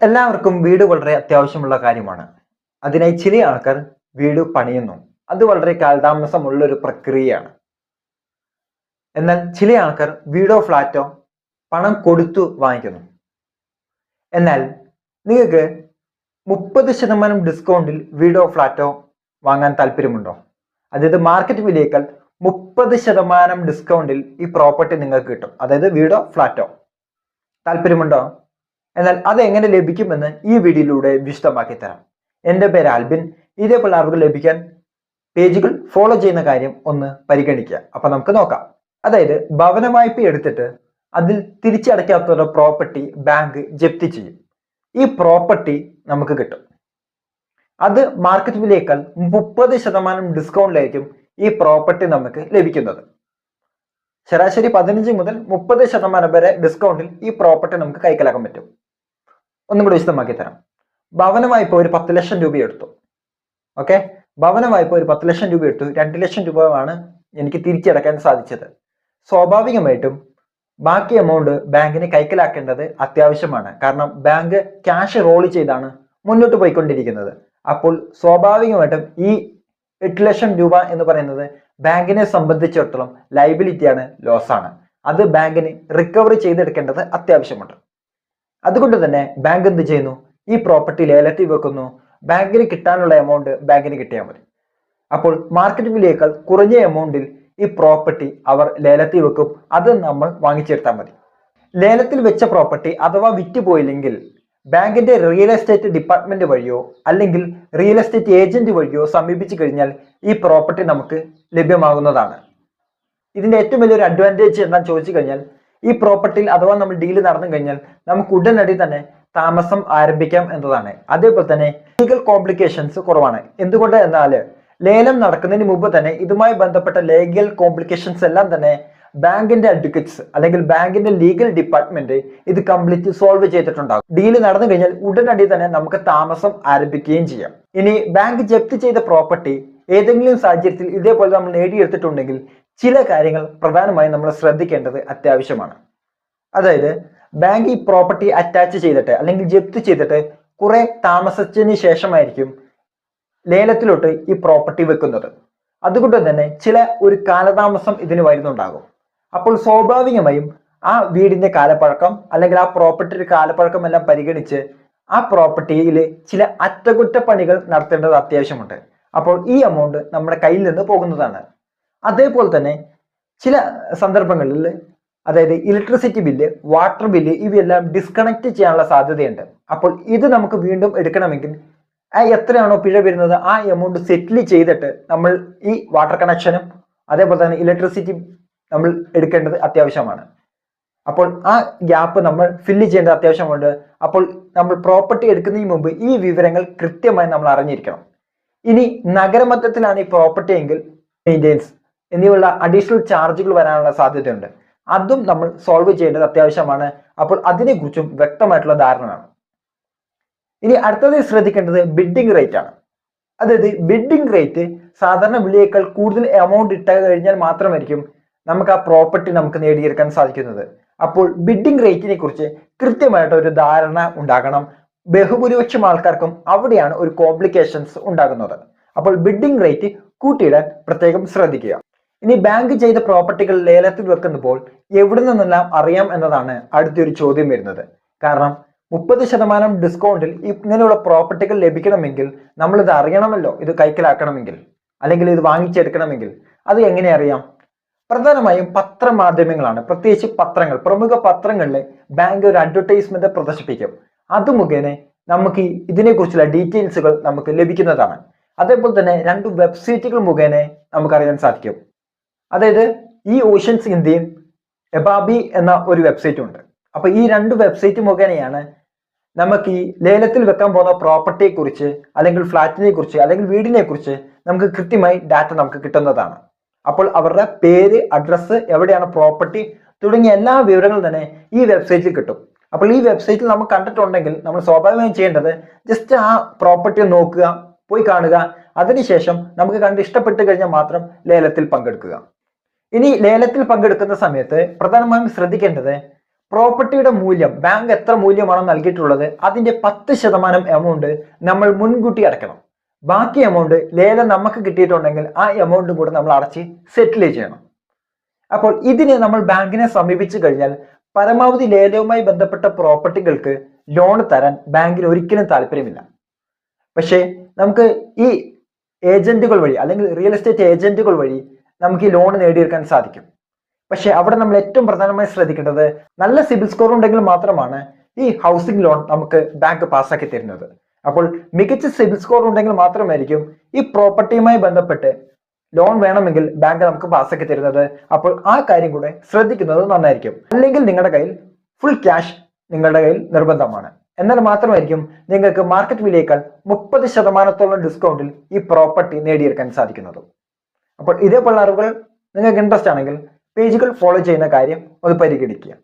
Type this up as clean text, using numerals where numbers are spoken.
എല്ലാവർക്കും വീട് വളരെ അത്യാവശ്യമുള്ള കാര്യമാണ്. അതിനായി ചില ആൾക്കാർ വീട് പണിയുന്നു. അത് വളരെ കാലതാമസമുള്ള ഒരു പ്രക്രിയയാണ്. എന്നാൽ ചില ആൾക്കാർ വീടോ ഫ്ലാറ്റോ പണം കൊടുത്തു വാങ്ങിക്കുന്നു. എന്നാൽ നിങ്ങൾക്ക് 30% ഡിസ്കൗണ്ടിൽ വീടോ ഫ്ലാറ്റോ വാങ്ങാൻ താല്പര്യമുണ്ടോ? അതായത് മാർക്കറ്റ് വിലയേക്കാൾ 30% ഡിസ്കൗണ്ടിൽ ഈ പ്രോപ്പർട്ടി നിങ്ങൾക്ക് കിട്ടും. അതായത് വീടോ ഫ്ലാറ്റോ. താല്പര്യമുണ്ടോ? എന്നാൽ അത് എങ്ങനെ ലഭിക്കുമെന്ന് ഈ വീഡിയോയിലൂടെ വിശദമാക്കി തരാം. എൻ്റെ പേര് ആൽബിൻ. ഇതേപോലെ അറിവുകൾ ലഭിക്കാൻ പേജുകൾ ഫോളോ ചെയ്യുന്ന കാര്യം ഒന്ന് പരിഗണിക്കുക. അപ്പൊ നമുക്ക് നോക്കാം. അതായത് ഭവന വായ്പ എടുത്തിട്ട് അതിൽ തിരിച്ചടയ്ക്കാത്ത പ്രോപ്പർട്ടി ബാങ്ക് ജപ്തി ചെയ്യും. ഈ പ്രോപ്പർട്ടി നമുക്ക് കിട്ടും. അത് മാർക്കറ്റ് വിലയേക്കാൾ 30% ഡിസ്കൗണ്ടിലായിരിക്കും ഈ പ്രോപ്പർട്ടി നമുക്ക് ലഭിക്കുന്നത്. ശരാശരി 15 മുതൽ 30% വരെ ഡിസ്കൗണ്ടിൽ ഈ പ്രോപ്പർട്ടി നമുക്ക് കൈക്കലാക്കാൻ പറ്റും. ഒന്നും കൂടി വിശദമാക്കി തരാം. ഭവന വായ്പ ഒരു 10 ലക്ഷം രൂപ എടുത്തു. ഓക്കെ, ഭവന വായ്പ ഒരു 10 ലക്ഷം രൂപ എടുത്തു. 2 ലക്ഷം രൂപയാണ് എനിക്ക് തിരിച്ചടക്കാൻ സാധിച്ചത്. സ്വാഭാവികമായിട്ടും ബാക്കി എമൗണ്ട് ബാങ്കിന് കൈക്കലാക്കേണ്ടത് അത്യാവശ്യമാണ്. കാരണം ബാങ്ക് ക്യാഷ് റോൾ ചെയ്താണ് മുന്നോട്ട് പോയിക്കൊണ്ടിരിക്കുന്നത്. അപ്പോൾ സ്വാഭാവികമായിട്ടും ഈ 8 ലക്ഷം രൂപ എന്ന് പറയുന്നത് ബാങ്കിനെ സംബന്ധിച്ചിടത്തോളം ലയബിലിറ്റിയാണ്, ലോസ് ആണ്. അത് ബാങ്കിന് റിക്കവറി ചെയ്തെടുക്കേണ്ടത് അത്യാവശ്യമുണ്ട്. അതുകൊണ്ട് തന്നെ ബാങ്ക് എന്ത് ചെയ്യുന്നു? ഈ പ്രോപ്പർട്ടി ലേലത്തിൽ വെക്കുന്നു. ബാങ്കിന് കിട്ടാനുള്ള എമൗണ്ട് ബാങ്കിന് കിട്ടിയാൽ മതി. അപ്പോൾ മാർക്കറ്റ് വിലയേക്കാൾ കുറഞ്ഞ എമൗണ്ടിൽ ഈ പ്രോപ്പർട്ടി അവർ ലേലത്തിൽ വെക്കും. അത് നമ്മൾ വാങ്ങിച്ചെടുത്താൽ മതി. ലേലത്തിൽ വെച്ച പ്രോപ്പർട്ടി അഥവാ വിറ്റുപോയില്ലെങ്കിൽ ബാങ്കിന്റെ റിയൽ എസ്റ്റേറ്റ് ഡിപ്പാർട്ട്മെന്റ് വഴിയോ അല്ലെങ്കിൽ റിയൽ എസ്റ്റേറ്റ് ഏജന്റ് വഴിയോ സമീപിച്ചു കഴിഞ്ഞാൽ ഈ പ്രോപ്പർട്ടി നമുക്ക് ലഭ്യമാകുന്നതാണ്. ഇതിന്റെ ഏറ്റവും വലിയൊരു അഡ്വാൻറ്റേജ് എന്താണെന്ന് ചോദിച്ചു കഴിഞ്ഞാൽ, ഈ പ്രോപ്പർട്ടിയിൽ അഥവാ നമ്മൾ ഡീല് നടന്നു കഴിഞ്ഞാൽ നമുക്ക് ഉടനടി തന്നെ താമസം ആരംഭിക്കാം എന്നതാണ്. അതേപോലെ തന്നെ ലീഗൽ കോംപ്ലിക്കേഷൻസ് കുറവാണ്. എന്തുകൊണ്ട് എന്നാൽ ലേലം നടക്കുന്നതിന് മുമ്പ് തന്നെ ഇതുമായി ബന്ധപ്പെട്ട ലീഗൽ കോംപ്ലിക്കേഷൻസ് എല്ലാം തന്നെ ബാങ്കിന്റെ അഡ്വക്കേറ്റ്സ് അല്ലെങ്കിൽ ബാങ്കിന്റെ ലീഗൽ ഡിപ്പാർട്ട്മെന്റ് ഇത് കംപ്ലീറ്റ് സോൾവ് ചെയ്തിട്ടുണ്ടാകും. ഡീല് നടന്നു കഴിഞ്ഞാൽ ഉടനടി തന്നെ നമുക്ക് താമസം ആരംഭിക്കുകയും ചെയ്യാം. ഇനി ബാങ്ക് ജപ്തി ചെയ്ത പ്രോപ്പർട്ടി ഏതെങ്കിലും സാഹചര്യത്തിൽ ഇതേപോലെ നമ്മൾ നേടിയെടുത്തിട്ടുണ്ടെങ്കിൽ ചില കാര്യങ്ങൾ പ്രധാനമായും നമ്മൾ ശ്രദ്ധിക്കേണ്ടത് അത്യാവശ്യമാണ്. അതായത് ബാങ്ക് ഈ പ്രോപ്പർട്ടി അറ്റാച്ച് ചെയ്തിട്ട് അല്ലെങ്കിൽ ജപ്തി ചെയ്തിട്ട് കുറെ താമസത്തിന് ശേഷമായിരിക്കും ലേലത്തിലോട്ട് ഈ പ്രോപ്പർട്ടി വെക്കുന്നത്. അതുകൊണ്ട് തന്നെ ഒരു കാലതാമസം ഇതിന് വരുന്നുണ്ടാകും. അപ്പോൾ സ്വാഭാവികമായും ആ വീടിന്റെ കാലപ്പഴക്കം അല്ലെങ്കിൽ ആ പ്രോപ്പർട്ടിയുടെ കാലപ്പഴക്കം എല്ലാം പരിഗണിച്ച് ആ പ്രോപ്പർട്ടിയിൽ ചില അറ്റകുറ്റപ്പണികൾ നടത്തേണ്ടത് അത്യാവശ്യമുണ്ട്. അപ്പോൾ ഈ എമൗണ്ട് നമ്മുടെ കയ്യിൽ നിന്ന് പോകുന്നതാണ്. അതേപോലെ തന്നെ ചില സന്ദർഭങ്ങളിൽ അതായത് ഇലക്ട്രിസിറ്റി ബില്ല്, വാട്ടർ ബില്ല് ഇവയെല്ലാം ഡിസ്കണക്ട് ചെയ്യാനുള്ള സാധ്യതയുണ്ട്. അപ്പോൾ ഇത് നമുക്ക് വീണ്ടും എടുക്കണമെങ്കിൽ എത്രയാണോ പിഴ വരുന്നത് ആ എമൗണ്ട് സെറ്റിൽ ചെയ്തിട്ട് നമ്മൾ ഈ വാട്ടർ കണക്ഷനും അതേപോലെ തന്നെ ഇലക്ട്രിസിറ്റി നമ്മൾ എടുക്കേണ്ടത് അത്യാവശ്യമാണ്. അപ്പോൾ ആ ഗ്യാപ്പ് നമ്മൾ ഫില്ല് ചെയ്യേണ്ടത് അത്യാവശ്യമുണ്ട്. അപ്പോൾ നമ്മൾ പ്രോപ്പർട്ടി എടുക്കുന്നതിന് മുമ്പ് ഈ വിവരങ്ങൾ കൃത്യമായി നമ്മൾ അറിഞ്ഞിരിക്കണം. ഇനി നഗരമധ്യത്തിലാണ് ഈ പ്രോപ്പർട്ടി എങ്കിൽ മെയിൻ്റെനൻസ് എന്നിവയുള്ള അഡീഷണൽ ചാർജുകൾ വരാനുള്ള സാധ്യതയുണ്ട്. അതും നമ്മൾ സോൾവ് ചെയ്യേണ്ടത് അത്യാവശ്യമാണ്. അപ്പോൾ അതിനെക്കുറിച്ചും വ്യക്തമായിട്ടുള്ള ധാരണ വേണം. ഇനി അടുത്തത് ശ്രദ്ധിക്കേണ്ടത് ബിഡ്ഡിംഗ് റേറ്റ് ആണ്. അതായത് ബിഡ്ഡിംഗ് റേറ്റ് സാധാരണ വിലയേക്കാൾ കൂടുതൽ എമൗണ്ട് ഇട്ട കഴിഞ്ഞാൽ മാത്രമായിരിക്കും നമുക്ക് ആ പ്രോപ്പർട്ടി നമുക്ക് നേടിയെടുക്കാൻ സാധിക്കുന്നത്. അപ്പോൾ ബിഡ്ഡിംഗ് റേറ്റിനെ കുറിച്ച് കൃത്യമായിട്ട് ഒരു ധാരണ ഉണ്ടാകണം. ബഹുഭൂരിപക്ഷം ആൾക്കാർക്കും അവിടെയാണ് ഒരു കോംപ്ലിക്കേഷൻസ് ഉണ്ടാകുന്നത്. അപ്പോൾ ബിഡ്ഡിംഗ് റേറ്റ് കൂട്ടിയിടാൻ പ്രത്യേകം ശ്രദ്ധിക്കുക. ഇനി ബാങ്ക് ചെയ്ത പ്രോപ്പർട്ടികൾ ലേലത്തിൽ വെക്കുമ്പോൾ എവിടെ നിന്നെല്ലാം അറിയാം എന്നതാണ് അടുത്തൊരു ചോദ്യം വരുന്നത്. കാരണം 30% ഡിസ്കൗണ്ടിൽ ഇങ്ങനെയുള്ള പ്രോപ്പർട്ടികൾ ലഭിക്കണമെങ്കിൽ നമ്മൾ ഇത് അറിയണമല്ലോ. ഇത് കൈക്കലാക്കണമെങ്കിൽ അല്ലെങ്കിൽ ഇത് വാങ്ങിച്ചെടുക്കണമെങ്കിൽ അത് എങ്ങനെ അറിയാം? പ്രധാനമായും പത്രമാധ്യമങ്ങളാണ്. പ്രത്യേകിച്ച് പത്രങ്ങൾ, പ്രമുഖ പത്രങ്ങളിൽ ബാങ്ക് ഒരു അഡ്വർടൈസ്മെന്റ് പ്രദർശിപ്പിക്കും. അത് മുഖേന നമുക്ക് ഇതിനെക്കുറിച്ചുള്ള ഡീറ്റെയിൽസുകൾ നമുക്ക് ലഭിക്കുന്നതാണ്. അതേപോലെ തന്നെ 2 വെബ്സൈറ്റുകൾ മുഖേന നമുക്കറിയാൻ സാധിക്കും. അതായത് ഈ ഓഷ്യൻസ് ഇന്ത്യയും എബാബി എന്ന ഒരു വെബ്സൈറ്റ് ഉണ്ട്. അപ്പൊ ഈ 2 വെബ്സൈറ്റ് മുഖേനയാണ് നമുക്ക് ഈ ലേലത്തിൽ വെക്കാൻ പോകുന്ന പ്രോപ്പർട്ടിയെ കുറിച്ച് അല്ലെങ്കിൽ ഫ്ലാറ്റിനെ കുറിച്ച് അല്ലെങ്കിൽ വീടിനെ കുറിച്ച് നമുക്ക് കൃത്യമായി ഡാറ്റ നമുക്ക് കിട്ടുന്നതാണ്. അപ്പോൾ അവരുടെ പേര്, അഡ്രസ്സ്, എവിടെയാണ് പ്രോപ്പർട്ടി തുടങ്ങിയ എല്ലാ വിവരങ്ങളും തന്നെ ഈ വെബ്സൈറ്റിൽ കിട്ടും. അപ്പോൾ ഈ വെബ്സൈറ്റിൽ നമ്മൾ കണ്ടിട്ടുണ്ടെങ്കിൽ നമ്മൾ സ്വാഭാവികമായും ചെയ്യേണ്ടത് ജസ്റ്റ് ആ പ്രോപ്പർട്ടി നോക്കുക, പോയി കാണുക. അതിനുശേഷം നമുക്ക് കണ്ട് ഇഷ്ടപ്പെട്ട് കഴിഞ്ഞാൽ മാത്രം ലേലത്തിൽ പങ്കെടുക്കുക. ഇനി ലേലത്തിൽ പങ്കെടുക്കുന്ന സമയത്ത് പ്രധാനമായും ശ്രദ്ധിക്കേണ്ടത് പ്രോപ്പർട്ടിയുടെ മൂല്യം ബാങ്ക് എത്ര മൂല്യമാണോ നൽകിയിട്ടുള്ളത് അതിന്റെ 10% എമൗണ്ട് നമ്മൾ മുൻകൂട്ടി അടയ്ക്കണം. ബാക്കി എമൗണ്ട് ലേലം നമുക്ക് കിട്ടിയിട്ടുണ്ടെങ്കിൽ ആ എമൗണ്ട് കൂടെ നമ്മൾ അടച്ച് സെറ്റിൽ ചെയ്യണം. അപ്പോൾ ഇതിന് നമ്മൾ ബാങ്കിനെ സമീപിച്ചു കഴിഞ്ഞാൽ പരമാവധി ലേലവുമായി ബന്ധപ്പെട്ട പ്രോപ്പർട്ടികൾക്ക് ലോൺ തരാൻ ബാങ്കിന് ഒരിക്കലും താല്പര്യമില്ല. പക്ഷേ നമുക്ക് ഈ ഏജന്റുകൾ വഴി അല്ലെങ്കിൽ റിയൽ എസ്റ്റേറ്റ് ഏജന്റുകൾ വഴി നമുക്ക് ഈ ലോൺ നേടിയെടുക്കാൻ സാധിക്കും. പക്ഷെ അവിടെ നമ്മൾ ഏറ്റവും പ്രധാനമായി ശ്രദ്ധിക്കേണ്ടത് നല്ല സിബിൽ സ്കോർ ഉണ്ടെങ്കിൽ മാത്രമാണ് ഈ ഹൗസിംഗ് ലോൺ നമുക്ക് ബാങ്ക് പാസ്സാക്കി തരുന്നത്. അപ്പോൾ മികച്ച സിബിൽ സ്കോർ ഉണ്ടെങ്കിൽ മാത്രമായിരിക്കും ഈ പ്രോപ്പർട്ടിയുമായി ബന്ധപ്പെട്ട് ലോൺ വേണമെങ്കിൽ ബാങ്ക് നമുക്ക് പാസ്സാക്കി തരുന്നത്. അപ്പോൾ ആ കാര്യം കൂടെ ശ്രദ്ധിക്കുന്നത് നന്നായിരിക്കും. അല്ലെങ്കിൽ നിങ്ങളുടെ കയ്യിൽ ഫുൾ ക്യാഷ് നിങ്ങളുടെ കയ്യിൽ നിർബന്ധമാണ്. എന്നാൽ മാത്രമായിരിക്കും നിങ്ങൾക്ക് മാർക്കറ്റ് വിലയേക്കാൾ 30% ഡിസ്കൗണ്ടിൽ ഈ പ്രോപ്പർട്ടി നേടിയെടുക്കാൻ സാധിക്കുന്നത്. അപ്പോൾ ഇതേപോലുള്ള അറിവുകൾ നിങ്ങൾക്ക് ഇൻട്രസ്റ്റ് ആണെങ്കിൽ പേജുകൾ ഫോളോ ചെയ്യുന്ന കാര്യം ഒന്ന് പരിഗണിക്കുക.